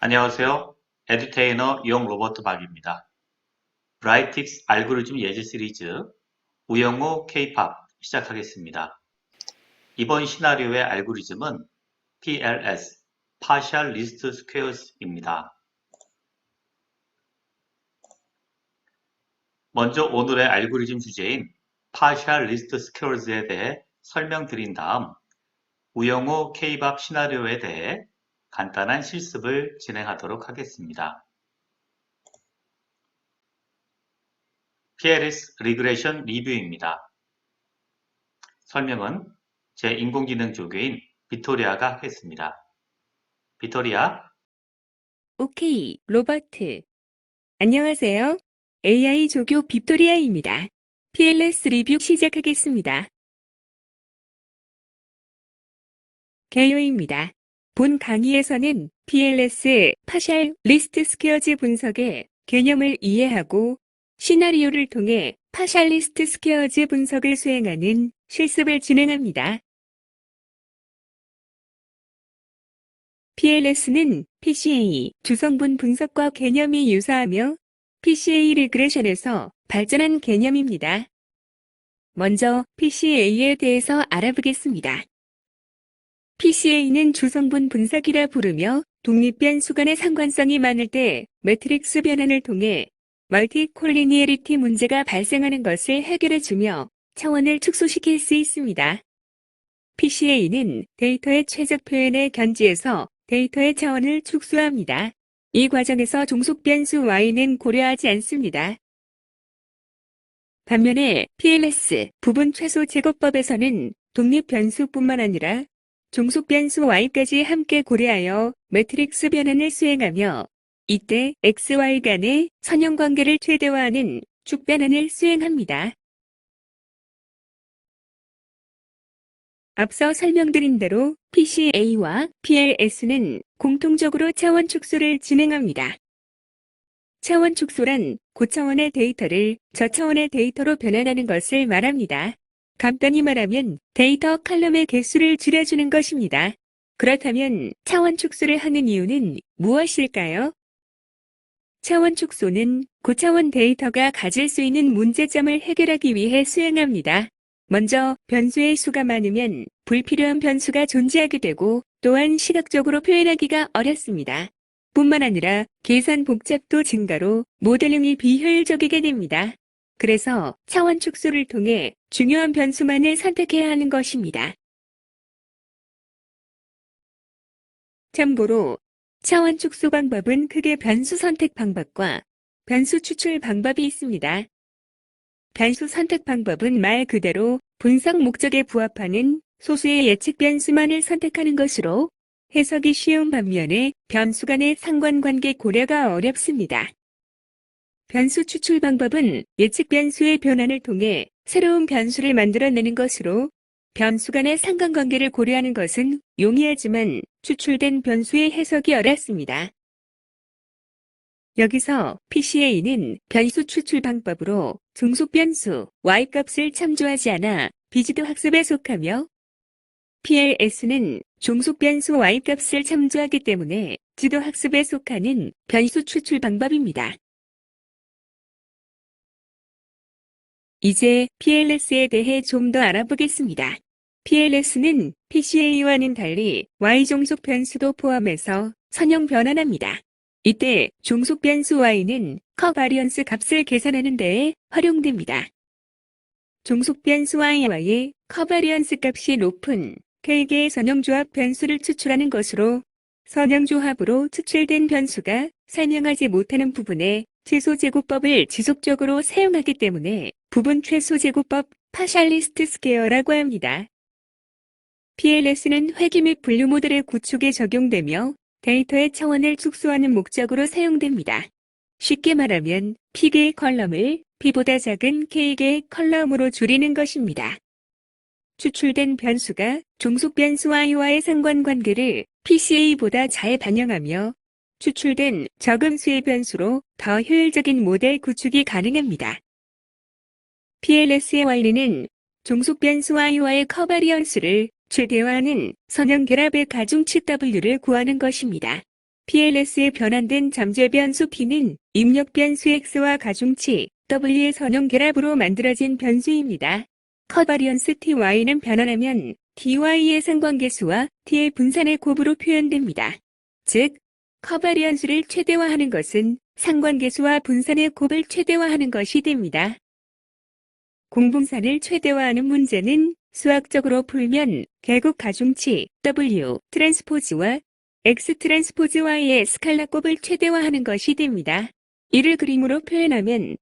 안녕하세요. 에듀테이너 용 로버트 박입니다. 브라이틱스 알고리즘 예제 시리즈 우영우 K-팝 시작하겠습니다. 이번 시나리오의 알고리즘은 PLS, Partial Least Squares입니다. 먼저 오늘의 알고리즘 주제인 Partial Least Squares에 대해 설명드린 다음 우영우 K-팝 시나리오에 대해 간단한 실습을 진행하도록 하겠습니다. PLS 리그레션 리뷰입니다. 설명은 제 인공지능 조교인 빅토리아가 하겠습니다. 빅토리아, 오케이, 로버트. 안녕하세요. AI 조교 빅토리아입니다. PLS 리뷰 시작하겠습니다. 개요입니다. 본 강의에서는 PLS 파샬 리스트 스퀘어즈 분석의 개념을 이해하고 시나리오를 통해 파샬 리스트 스퀘어즈 분석을 수행하는 실습을 진행합니다. PLS는 PCA 주성분 분석과 개념이 유사하며 PCA 리그레션에서 발전한 개념입니다. 먼저 PCA에 대해서 알아보겠습니다. PCA는 주성분 분석이라 부르며 독립변수 간의 상관성이 많을 때 매트릭스 변환을 통해 멀티콜리니애리티 문제가 발생하는 것을 해결해주며 차원을 축소시킬 수 있습니다. PCA는 데이터의 최적 표현에 견지해서 데이터의 차원을 축소합니다. 이 과정에서 종속 변수 y는 고려하지 않습니다. 반면에 PLS 부분 최소 제곱법에서는 독립 변수뿐만 아니라 종속 변수 y까지 함께 고려하여 매트릭스 변환을 수행하며 이때 XY 간의 선형 관계를 최대화하는 축 변환을 수행합니다. 앞서 설명드린 대로 PCA와 PLS는 공통적으로 차원 축소를 진행합니다. 차원 축소란 고차원의 데이터를 저차원의 데이터로 변환하는 것을 말합니다. 간단히 말하면 데이터 칼럼의 개수를 줄여주는 것입니다. 그렇다면 차원 축소를 하는 이유는 무엇일까요? 차원 축소는 고차원 데이터가 가질 수 있는 문제점을 해결하기 위해 수행합니다. 먼저 변수의 수가 많으면 불필요한 변수가 존재하게 되고 또한 시각적으로 표현하기가 어렵습니다. 뿐만 아니라 계산 복잡도 증가로 모델링이 비효율적이게 됩니다. 그래서 차원 축소를 통해 중요한 변수만을 선택해야 하는 것입니다. 참고로 차원 축소 방법은 크게 변수 선택 방법과 변수 추출 방법이 있습니다. 변수 선택 방법은 말 그대로 분석 목적에 부합하는 소수의 예측 변수만을 선택하는 것으로 해석이 쉬운 반면에 변수 간의 상관관계 고려가 어렵습니다. 변수 추출 방법은 예측 변수의 변환을 통해 새로운 변수를 만들어내는 것으로 변수 간의 상관관계를 고려하는 것은 용이하지만 추출된 변수의 해석이 어렵습니다. 여기서 PCA는 변수 추출 방법으로 종속 변수 y값을 참조하지 않아 비지도 학습에 속하며 PLS는 종속 변수 y값을 참조하기 때문에 지도 학습에 속하는 변수 추출 방법입니다. 이제 PLS에 대해 좀 더 알아보겠습니다. PLS는 PCA와는 달리 y종속 변수도 포함해서 선형 변환합니다. 이때 종속 변수 y는 커바리언스 값을 계산하는 데에 활용됩니다. 종속 변수 y와의 커바리언스 값이 높은 K개의 선형조합 변수를 추출하는 것으로 선형조합으로 추출된 변수가 설명하지 못하는 부분에 최소제곱법을 지속적으로 사용하기 때문에 부분 최소제곱법 파샬리스트 스퀘어라고 합니다. PLS는 회귀 및 분류 모델의 구축에 적용되며 데이터의 차원을 축소하는 목적으로 사용됩니다. 쉽게 말하면 P개의 컬럼을 P보다 작은 K개의 컬럼으로 줄이는 것입니다. 추출된 변수가 종속 변수 y와의 상관관계를 PCA보다 잘 반영하며 추출된 적은 수의 변수로 더 효율적인 모델 구축이 가능합니다. PLS의 원리는 종속 변수 y와의 커바리언스를 최대화하는 선형 결합의 가중치 W를 구하는 것입니다. PLS의 변환된 잠재 변수 P는 입력 변수 X와 가중치 W의 선형 결합으로 만들어진 변수입니다. 커바리언스 TY는 변환하면 TY의 상관계수와 T의 분산의 곱으로 표현됩니다. 즉, 커바리언스를 최대화하는 것은 상관계수와 분산의 곱을 최대화하는 것이 됩니다. 공분산을 최대화하는 문제는 수학적으로 풀면 결국 가중치 W 트랜스포즈와 X 트랜스포즈 Y의 스칼라 곱을 최대화하는 것이 됩니다. 이를 그림으로 표현하면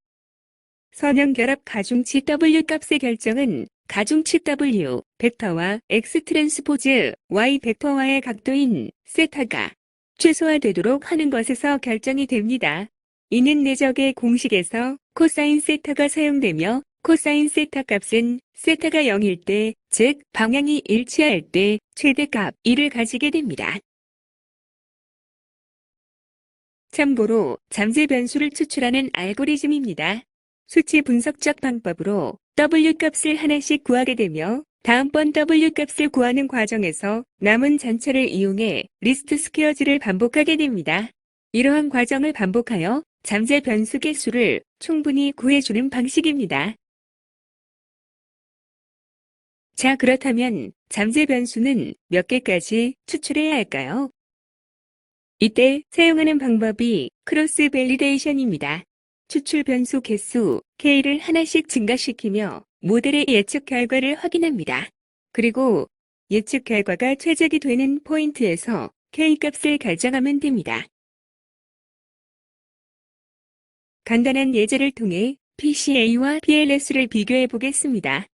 선형 결합 가중치 W 값의 결정은 가중치 W 벡터와 X 트랜스포즈 Y 벡터와의 각도인 세타가 최소화되도록 하는 것에서 결정이 됩니다. 이는 내적의 공식에서 코사인 세타가 사용되며 코사인 세타 값은 세타가 0일 때, 즉 방향이 일치할 때 최대값 1을 가지게 됩니다. 참고로 잠재 변수를 추출하는 알고리즘입니다. 수치 분석적 방법으로 W 값을 하나씩 구하게 되며 다음번 W 값을 구하는 과정에서 남은 잔차를 이용해 리스트 스퀘어즈를 반복하게 됩니다. 이러한 과정을 반복하여 잠재 변수 개수를 충분히 구해주는 방식입니다. 자, 그렇다면 잠재 변수는 몇 개까지 추출해야 할까요? 이때 사용하는 방법이 크로스 밸리데이션입니다. 추출 변수 개수 K를 하나씩 증가시키며 모델의 예측 결과를 확인합니다. 그리고 예측 결과가 최적이 되는 포인트에서 K 값을 결정하면 됩니다. 간단한 예제를 통해 PCA와 PLS를 비교해 보겠습니다.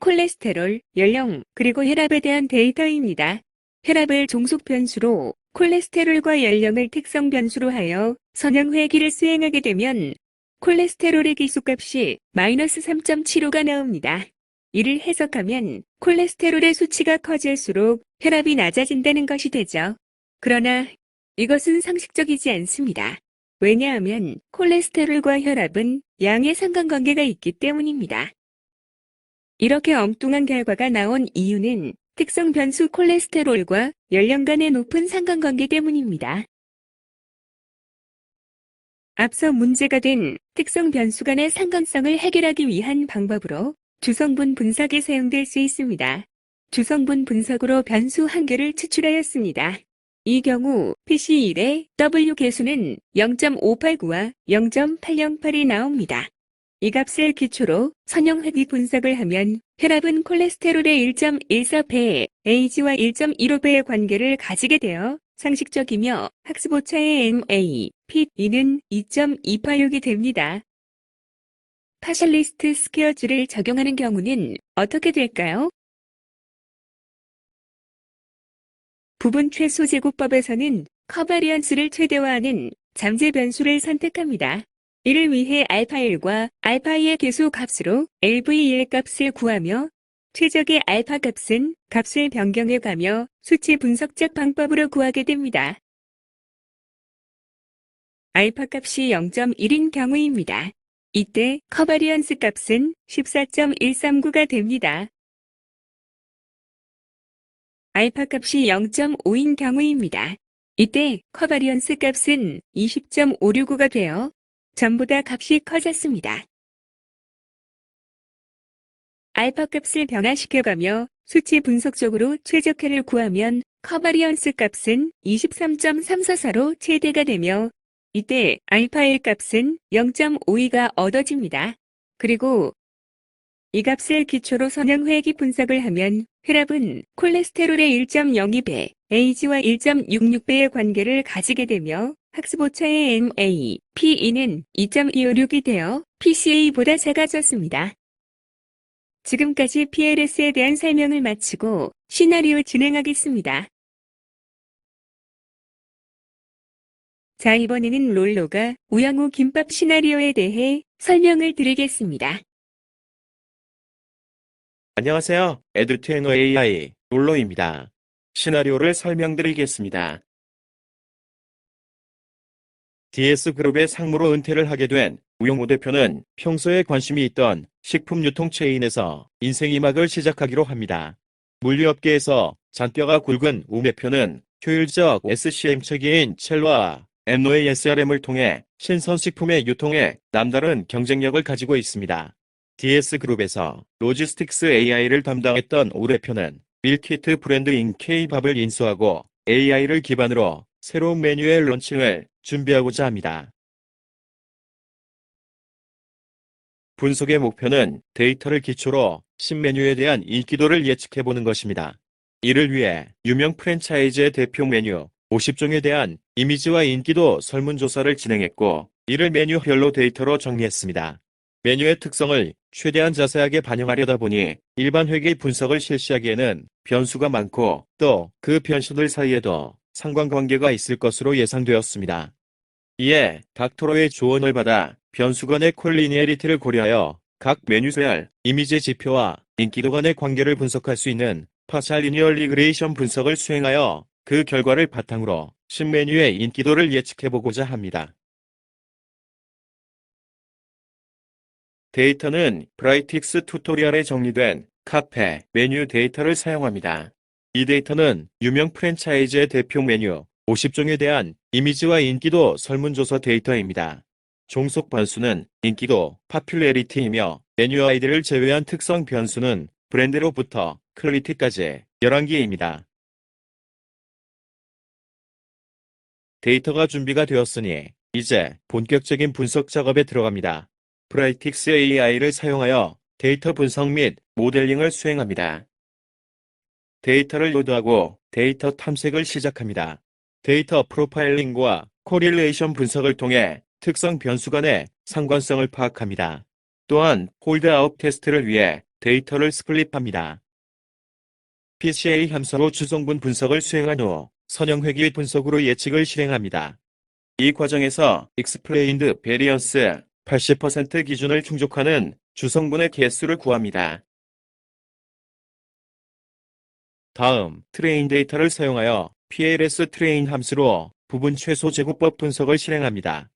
콜레스테롤, 연령, 그리고 혈압에 대한 데이터입니다. 혈압을 종속 변수로 콜레스테롤과 연령을 특성 변수로 하여 선형 회귀를 수행하게 되면 콜레스테롤의 기수값이 마이너스 3.75가 나옵니다. 이를 해석하면 콜레스테롤의 수치가 커질수록 혈압이 낮아진다는 것이 되죠. 그러나 이것은 상식적이지 않습니다. 왜냐하면 콜레스테롤과 혈압은 양의 상관관계가 있기 때문입니다. 이렇게 엉뚱한 결과가 나온 이유는 특성 변수 콜레스테롤과 연령 간의 높은 상관관계 때문입니다. 앞서 문제가 된 특성 변수 간의 상관성을 해결하기 위한 방법으로 주성분 분석이 사용될 수 있습니다. 주성분 분석으로 변수 한 개를 추출하였습니다. 이 경우 PC1의 W 개수는 0.589와 0.808이 나옵니다. 이 값을 기초로 선형 회귀 분석을 하면 혈압은 콜레스테롤의 1.14배, AG와 1.15배의 관계를 가지게 되어 상식적이며 학습 오차의 MA, P2는 2.286이 됩니다. 파셜리스트 스퀘어즈를 적용하는 경우는 어떻게 될까요? 부분 최소 제곱법에서는 커바리언스를 최대화하는 잠재 변수를 선택합니다. 이를 위해 알파1과 알파2의 개수 값으로 LV1 값을 구하며 최적의 알파 값은 값을 변경해 가며 수치 분석적 방법으로 구하게 됩니다. 알파 값이 0.1인 경우입니다. 이때 커바리언스 값은 14.139가 됩니다. 알파 값이 0.5인 경우입니다. 이때 커바리언스 값은 20.565가 되어 전부 다 값이 커졌습니다. 알파 값을 변화시켜가며 수치 분석적으로 최적화를 구하면 커바리언스 값은 23.344로 최대가 되며 이때 알파1 값은 0.52가 얻어집니다. 그리고 이 값을 기초로 선형 회귀 분석을 하면 혈압은 콜레스테롤의 1.02배, AG와 1.66배의 관계를 가지게 되며 학습 오차의 MA, P2는 2.256이 되어 PCA보다 작아졌습니다. 지금까지 PLS에 대한 설명을 마치고 시나리오 진행하겠습니다. 자, 이번에는 롤러가 우영우 김밥 시나리오에 대해 설명을 드리겠습니다. 안녕하세요. 에듀테너 AI 롤러입니다. 시나리오를 설명드리겠습니다. DS그룹의 상무로 은퇴를 하게 된 우영우 대표는 평소에 관심이 있던 식품 유통 체인에서 인생 2막을 시작하기로 합니다. 물류업계에서 잔뼈가 굵은 우 대표는 효율적 SCM 체계인 첼로와 엠노의 SRM을 통해 신선식품의 유통에 남다른 경쟁력을 가지고 있습니다. DS그룹에서 로지스틱스 AI를 담당했던 오 대표는 밀키트 브랜드인 K밥을 인수하고 AI를 기반으로 새로운 메뉴의 런칭을 준비하고자 합니다. 분석의 목표는 데이터를 기초로 신메뉴에 대한 인기도를 예측해보는 것입니다. 이를 위해 유명 프랜차이즈의 대표 메뉴 50종에 대한 이미지와 인기도 설문조사를 진행했고, 이를 메뉴별로 데이터로 정리했습니다. 메뉴의 특성을 최대한 자세하게 반영하려다 보니 일반 회계 분석을 실시하기에는 변수가 많고 또 그 변수들 사이에도 상관관계가 있을 것으로 예상되었습니다. 이에 닥터로의 조언을 받아 변수 간의 콜리니애리티를 고려하여 각 메뉴별 이미지 지표와 인기도 간의 관계를 분석할 수 있는 파샬 리니어 리그레이션 분석을 수행하여 그 결과를 바탕으로 신메뉴의 인기도를 예측해보고자 합니다. 데이터는 브라이틱스 튜토리얼에 정리된 카페 메뉴 데이터를 사용합니다. 이 데이터는 유명 프랜차이즈의 대표 메뉴 50종에 대한 이미지와 인기도 설문조사 데이터입니다. 종속 변수는 인기도, 파퓰레리티이며 메뉴 아이디를 제외한 특성 변수는 브랜드로부터 퀄리티까지 11개입니다. 데이터가 준비가 되었으니 이제 본격적인 분석 작업에 들어갑니다. 브라이틱스 AI를 사용하여 데이터 분석 및 모델링을 수행합니다. 데이터를 로드하고 데이터 탐색을 시작합니다. 데이터 프로파일링과 코릴레이션 분석을 통해 특성 변수 간의 상관성을 파악합니다. 또한 홀드아웃 테스트를 위해 데이터를 스플릿합니다. PCA 함수로 주성분 분석을 수행한 후 선형회귀 분석으로 예측을 실행합니다. 이 과정에서 Explained Variance 80% 기준을 충족하는 주성분의 개수를 구합니다. 다음, 트레인 데이터를 사용하여 PLS 트레인 함수로 부분 최소 제곱법 분석을 실행합니다.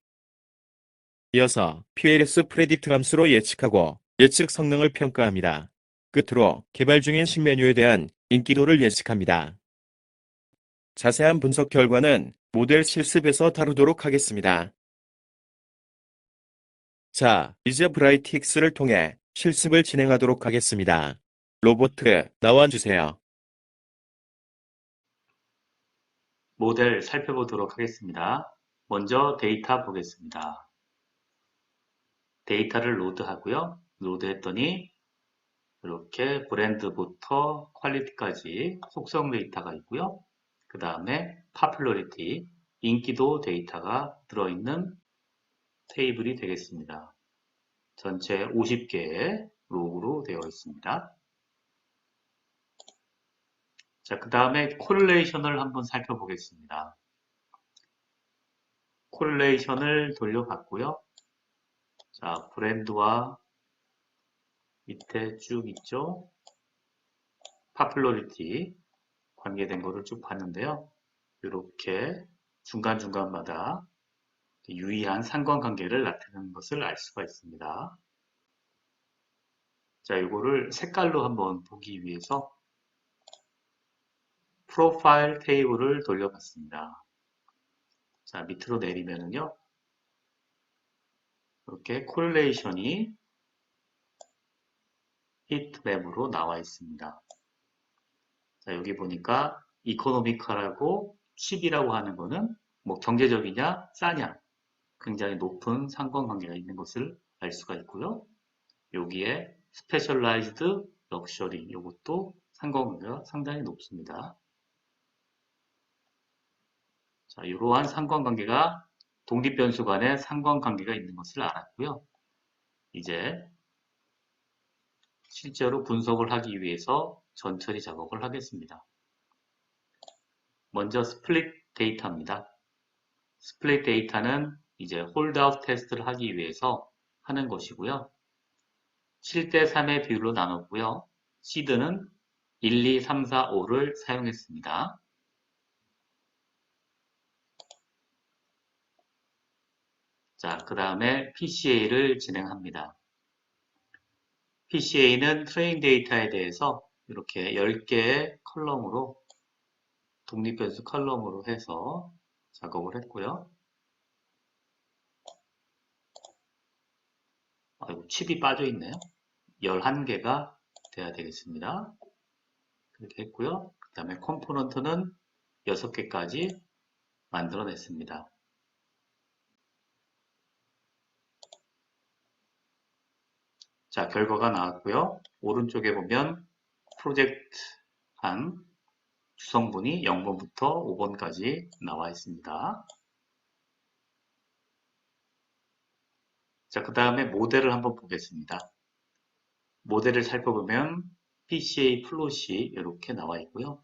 이어서 PLS 프레딕트 함수로 예측하고 예측 성능을 평가합니다. 끝으로 개발 중인 신메뉴에 대한 인기도를 예측합니다. 자세한 분석 결과는 모델 실습에서 다루도록 하겠습니다. 자, 이제 브라이틱스를 통해 실습을 진행하도록 하겠습니다. 로봇 나와주세요. 모델 살펴보도록 하겠습니다. 먼저 데이터 보겠습니다. 데이터를 로드하고요. 로드했더니 이렇게 브랜드부터 퀄리티까지 속성 데이터가 있고요. 그 다음에 파퓰러리티, 인기도 데이터가 들어있는 테이블이 되겠습니다. 전체 50개의 로우로 되어 있습니다. 자, 그 다음에 콜레이션을 한번 살펴보겠습니다. 콜레이션을 돌려봤고요. 자, 브랜드와 밑에 쭉 있죠. 파퓰러리티 관계된 거를 쭉 봤는데요. 이렇게 중간중간마다 유의한 상관관계를 나타내는 것을 알 수가 있습니다. 자, 이거를 색깔로 한번 보기 위해서 프로파일 테이블을 돌려봤습니다. 자, 밑으로 내리면은요. 이렇게 콜레이션이 히트맵으로 나와 있습니다. 자, 여기 보니까 이코노미컬하고 칩이라고 하는 거는 뭐 경제적이냐 싸냐 굉장히 높은 상관관계가 있는 것을 알 수가 있고요. 여기에 스페셜라이즈드 럭셔리 이것도 상관관계가 상당히 높습니다. 자, 이러한 상관관계가 독립변수 간의 상관관계가 있는 것을 알았고요. 이제 실제로 분석을 하기 위해서 전처리 작업을 하겠습니다. 먼저 스플릿 데이터입니다. 스플릿 데이터는 이제 홀드아웃 테스트를 하기 위해서 하는 것이고요. 7대 3의 비율로 나눴고요. 시드는 1, 2, 3, 4, 5를 사용했습니다. 자, 그 다음에 PCA를 진행합니다. PCA는 트레인 데이터에 대해서 이렇게 10개의 컬럼으로 독립변수 컬럼으로 해서 작업을 했고요. 아이고, 칩이 빠져 있네요. 11개가 돼야 되겠습니다. 그렇게 했고요. 그 다음에 컴포넌트는 6개까지 만들어냈습니다. 자, 결과가 나왔고요. 오른쪽에 보면 프로젝트 한 주성분이 0번부터 5번까지 나와 있습니다. 자, 그 다음에 모델을 한번 보겠습니다. 모델을 살펴보면 PCA 플롯이 이렇게 나와 있고요.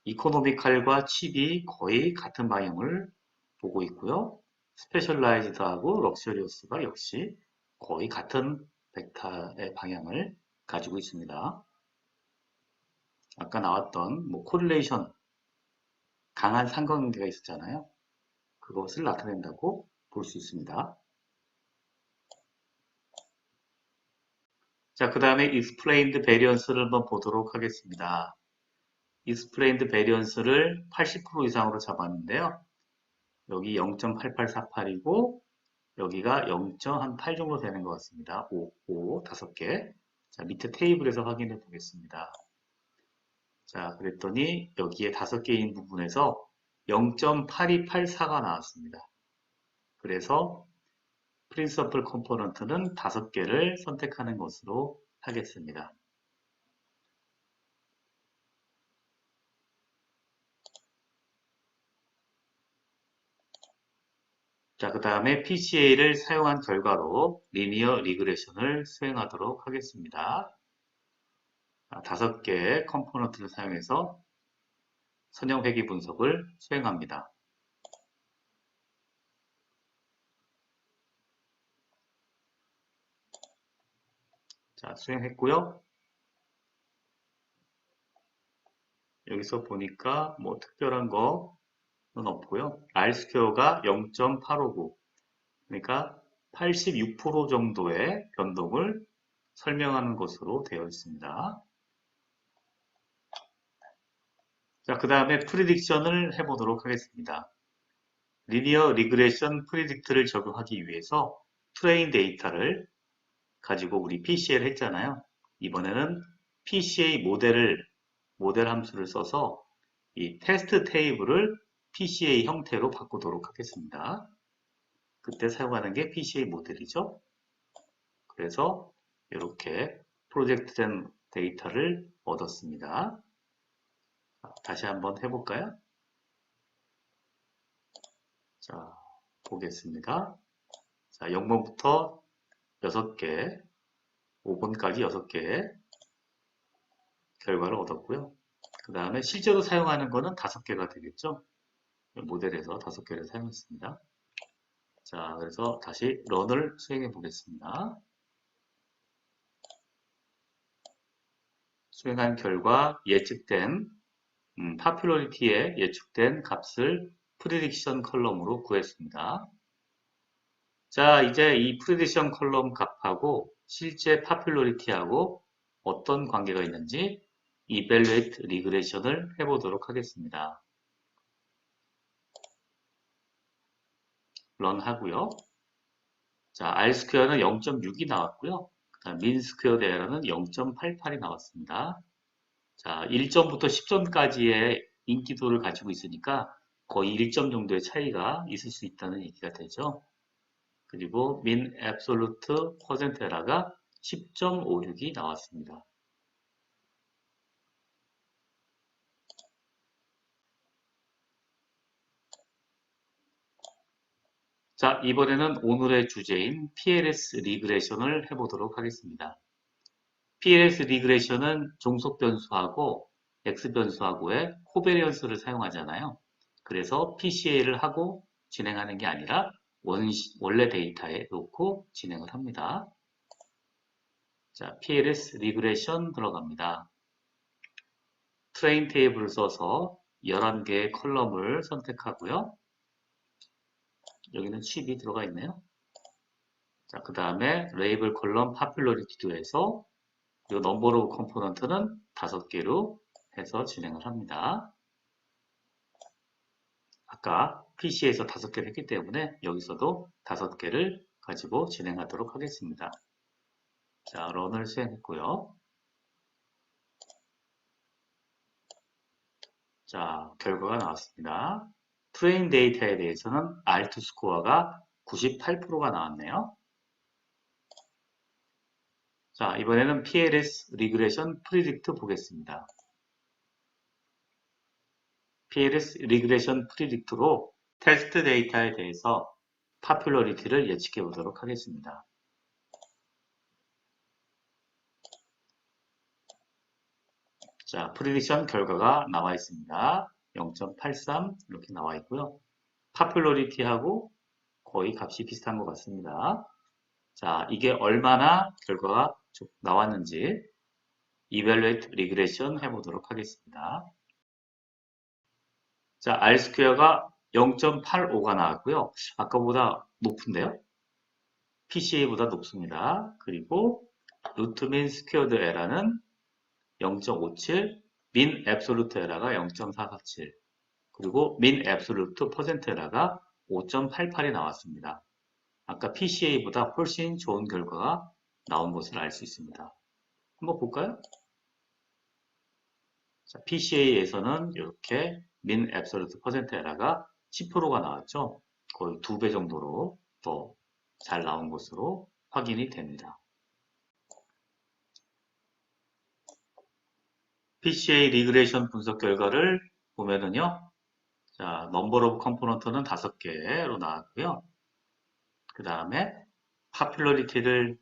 이코노미칼과 칩이 거의 같은 방향을 보고 있고요. 스페셜라이즈드하고 럭셔리어스가 역시 거의 같은 벡터의 방향을 가지고 있습니다. 아까 나왔던 코릴레이션, 강한 상관관계가 있었잖아요. 그것을 나타낸다고 볼 수 있습니다. 자, 그 다음에 explained variance를 한번 보도록 하겠습니다. explained variance를 80% 이상으로 잡았는데요. 여기 0.8848이고 여기가 0.8 정도 되는 것 같습니다. 5, 5개. 자, 밑에 테이블에서 확인해 보겠습니다. 자, 그랬더니 여기에 5개인 부분에서 0.8284가 나왔습니다. 그래서 프린서플 컴포넌트는 5개를 선택하는 것으로 하겠습니다. 자, 그 다음에 PCA를 사용한 결과로 리니어 리그레션을 수행하도록 하겠습니다. 5개의 컴포넌트를 사용해서 선형 회귀 분석을 수행합니다. 자, 수행했고요. 여기서 보니까 특별한 거는 없고요. R 스퀘어가 0.859, 그러니까 86% 정도의 변동을 설명하는 것으로 되어 있습니다. 자, 그 다음에 프리딕션을 해보도록 하겠습니다. 리니어 리그레션 프리딕트를 적용하기 위해서 트레인 데이터를 가지고 우리 PCA를 했잖아요. 이번에는 PCA 모델 함수를 써서 이 테스트 테이블을 PCA 형태로 바꾸도록 하겠습니다. 그때 사용하는 게 PCA 모델이죠. 그래서 이렇게 프로젝트된 데이터를 얻었습니다. 다시 한번 해볼까요? 자, 보겠습니다. 자, 0번부터 6개, 5번까지 6개 결과를 얻었고요. 그 다음에 실제로 사용하는 거는 5개가 되겠죠. 모델에서 5개를 사용했습니다. 자, 그래서 다시 런을 수행해 보겠습니다. 수행한 결과 예측된 파퓰러리티에 예측된 값을 프리딕션 컬럼으로 구했습니다. 자, 이제 이 프리딕션 컬럼 값하고 실제 파퓰러리티하고 어떤 관계가 있는지 이벨루에이트 리그레션을 해보도록 하겠습니다. 런 하고요. 자, R 스퀘어는 0.6이 나왔고요. 그다음 민 스퀘어 대라는 0.88이 나왔습니다. 자, 1점부터 10점까지의 인기도를 가지고 있으니까 거의 1점 정도의 차이가 있을 수 있다는 얘기가 되죠. 그리고 민 앱솔루트 퍼센트 에러가 10.56이 나왔습니다. 자, 이번에는 오늘의 주제인 PLS 리그레션을 해보도록 하겠습니다. PLS 리그레션은 종속 변수하고 X 변수하고의 코베리언스를 사용하잖아요. 그래서 PCA를 하고 진행하는 게 아니라 원래 데이터에 놓고 진행을 합니다. 자, PLS 리그레션 들어갑니다. 트레인 테이블을 써서 11개의 컬럼을 선택하고요. 여기는 칩이 들어가 있네요. 자, 그 다음에 레이블 컬럼 파퓰러리티도 해서 이 넘버 오브 컴포넌트는 5개로 해서 진행을 합니다. 아까 PC에서 5개를 했기 때문에 여기서도 5개를 가지고 진행하도록 하겠습니다. 자, 런을 수행했고요. 자, 결과가 나왔습니다. 트레인 데이터에 대해서는 R2 스코어가 98%가 나왔네요. 자, 이번에는 PLS 리그레션 프리딕트 보겠습니다. PLS 리그레션 프리딕트로 테스트 데이터에 대해서 파퓰러리티를 예측해 보도록 하겠습니다. 자, 프리딕션 결과가 나와 있습니다. 0.83 이렇게 나와 있고요. 파퓰러리티하고 거의 값이 비슷한 것 같습니다. 자, 이게 얼마나 결과가 나왔는지 Evaluate Regression 해보도록 하겠습니다. 자, R-스퀘어가 0.85가 나왔고요. 아까보다 높은데요? PCA보다 높습니다. 그리고 루트 민 스퀘어드 에러는 0.57, 민 앱솔루트 에러가 0.447, 그리고 민 앱솔루트 퍼센트 에러가 5.88이 나왔습니다. 아까 PCA보다 훨씬 좋은 결과가 나온 것을 알 수 있습니다. 한번 볼까요? 자, PCA에서는 이렇게 민 앱솔루트 퍼센트 에러가 10%가 나왔죠. 거의 2배 정도로 더 잘 나온 것으로 확인이 됩니다. PCA 리그레이션 분석 결과를 보면은요. 자, 넘버 오브 컴포넌트는 5개로 나왔고요. 그 다음에 파퓰러리티를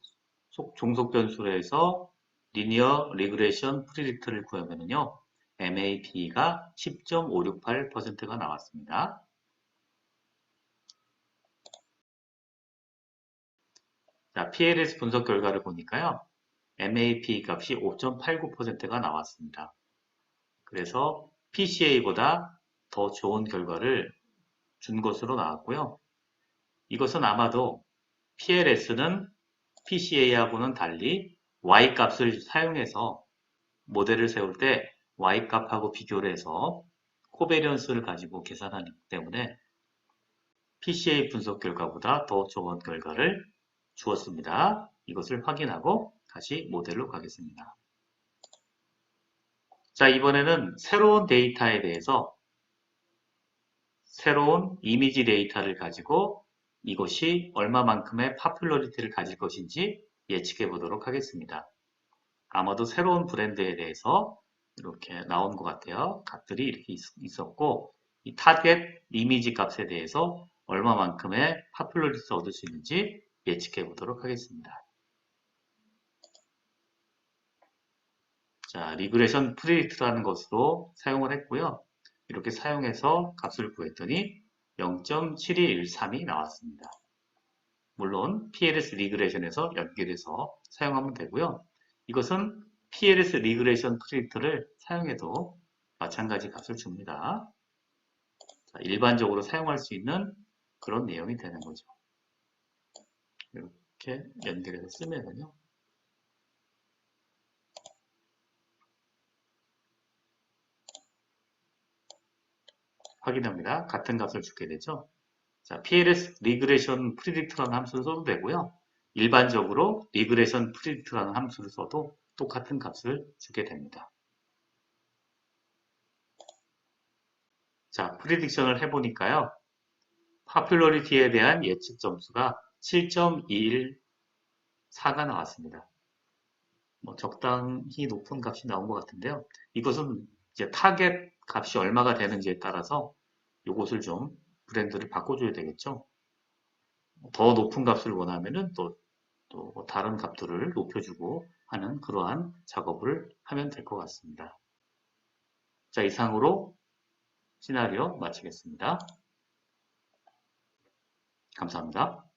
종속 변수로 해서 리니어 리그레이션 프리딕트를 구하면은요. MAP가 10.568%가 나왔습니다. 자, PLS 분석 결과를 보니까요. MAP 값이 5.89%가 나왔습니다. 그래서 PCA보다 더 좋은 결과를 준 것으로 나왔고요. 이것은 아마도 PLS는 PCA하고는 달리 Y값을 사용해서 모델을 세울 때 Y값하고 비교를 해서 코베리언스를 가지고 계산하기 때문에 PCA 분석 결과보다 더 좋은 결과를 주었습니다. 이것을 확인하고 다시 모델로 가겠습니다. 자, 이번에는 새로운 데이터에 대해서 새로운 이미지 데이터를 가지고 이것이 얼마만큼의 파퓰러리티를 가질 것인지 예측해 보도록 하겠습니다. 아마도 새로운 브랜드에 대해서 이렇게 나온 것 같아요. 값들이 이렇게 있었고 이 타겟 이미지 값에 대해서 얼마만큼의 파퓰러리티를 얻을 수 있는지 예측해 보도록 하겠습니다. 자, 리그레이션 프리딕트라는 것으로 사용을 했고요. 이렇게 사용해서 값을 구했더니 0.7213이 나왔습니다. 물론 PLS 리그레이션에서 연결해서 사용하면 되고요. 이것은 PLS 리그레이션 프리딕트를 사용해도 마찬가지 값을 줍니다. 자, 일반적으로 사용할 수 있는 그런 내용이 되는 거죠. 이렇게 연결해서 쓰면은요. 확인합니다. 같은 값을 주게 되죠. 자, PLS 리그레이션 프리딕트라는 함수를 써도 되고요. 일반적으로 리그레이션 프리딕트라는 함수를 써도 똑같은 값을 주게 됩니다. 자, 프리딕션을 해보니까요. 파퓰러리티에 대한 예측 점수가 7.214가 나왔습니다. 뭐 적당히 높은 값이 나온 것 같은데요. 이것은 이제 타겟 값이 얼마가 되는지에 따라서 이것을 좀 브랜드를 바꿔줘야 되겠죠. 더 높은 값을 원하면은 또 다른 값들을 높여주고 하는 그러한 작업을 하면 될 것 같습니다. 자, 이상으로 시나리오 마치겠습니다. 감사합니다.